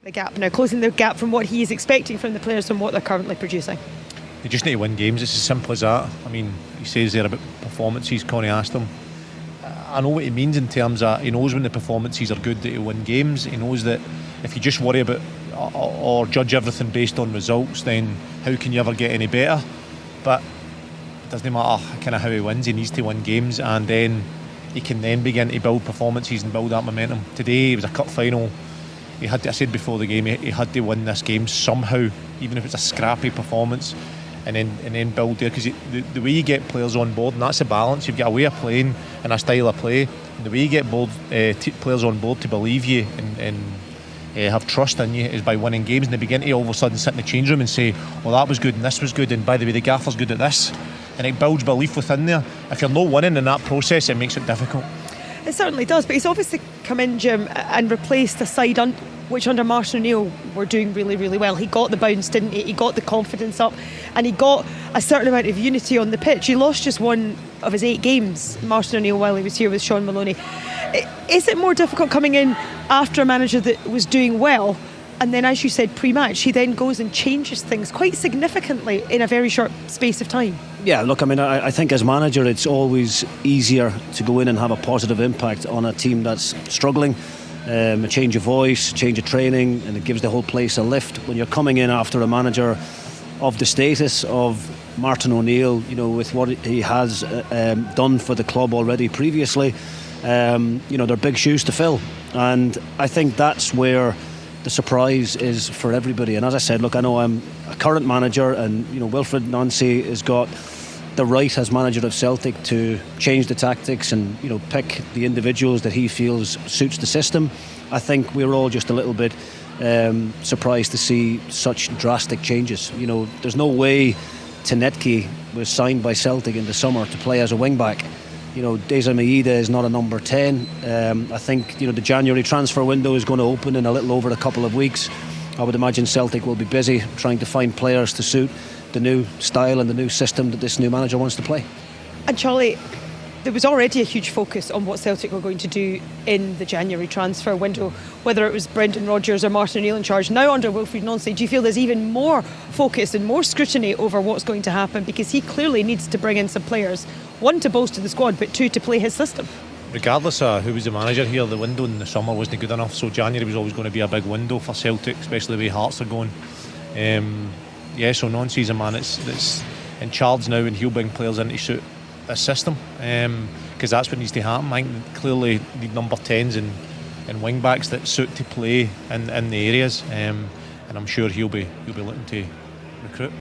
The gap now, closing the gap from what he is expecting from the players and what they're currently producing. They just need to win games. It's as simple as that. I mean, he says there about performances. Connie asked him. I know what he means in terms of he knows when the performances are good that he'll win games. He knows that if you just worry about or judge everything based on results, then how can you ever get any better? But it doesn't matter kind of how he wins. He needs to win games, and then he can then begin to build performances and build that momentum. Today it was a cup final. He had to, I said before the game, he had to win this game somehow, even if it's a scrappy performance, and then build there. Because the way you get players on board, and that's the balance. You've got a way of playing and a style of play, and the way you get players on board to believe you and have trust in you is by winning games. And they begin to all of a sudden sit in the change room and say, well, that was good and this was good, and by the way, the gaffer's good at this, and it builds belief within there. If you're not winning in that process, it makes it difficult. It certainly does, but he's obviously come in, Jim, and replaced a side which under Martin O'Neill were doing really, really well. He got the bounce, didn't he? He got the confidence up, and he got a certain amount of unity on the pitch. He lost just one of his 8 games, Martin O'Neill, while he was here with Sean Maloney. Is it more difficult coming in after a manager that was doing well, and then, as you said, pre-match, he then goes and changes things quite significantly in a very short space of time? Yeah, look, I mean, I think as manager it's always easier to go in and have a positive impact on a team that's struggling. A change of voice, change of training, and it gives the whole place a lift. When you're coming in after a manager of the status of Martin O'Neill, you know, with what he has done for the club already previously, you know, they're big shoes to fill, and I think that's where the surprise is for everybody. And as I said, look, I know I'm a current manager, and you know, Wilfred Nancy has got the right as manager of Celtic to change the tactics and, you know, pick the individuals that he feels suits the system. I think we're all just a little bit surprised to see such drastic changes. You know, there's no way Tenetke was signed by Celtic in the summer to play as a wing back. You know, Deza Maeda is not a number 10. I think, you know, the January transfer window is going to open in a little over a couple of weeks. I would imagine Celtic will be busy trying to find players to suit the new style and the new system that this new manager wants to play. And Charlie, there was already a huge focus on what Celtic were going to do in the January transfer window, whether it was Brendan Rodgers or Martin O'Neill in charge. Now under Wilfried Nancy, do you feel there's even more focus and more scrutiny over what's going to happen? Because he clearly needs to bring in some players, 1 to bolster the squad, but 2 to play his system. Regardless of who was the manager here, the window in the summer wasn't good enough, so January was always going to be a big window for Celtic, especially the way Hearts are going. Yeah, so Nancy's a man that's in charge now, and he'll bring players in to suit this system, because that's what needs to happen. I think clearly need number 10s and wing backs that suit to play in the areas, and I'm sure he'll be looking to recruit.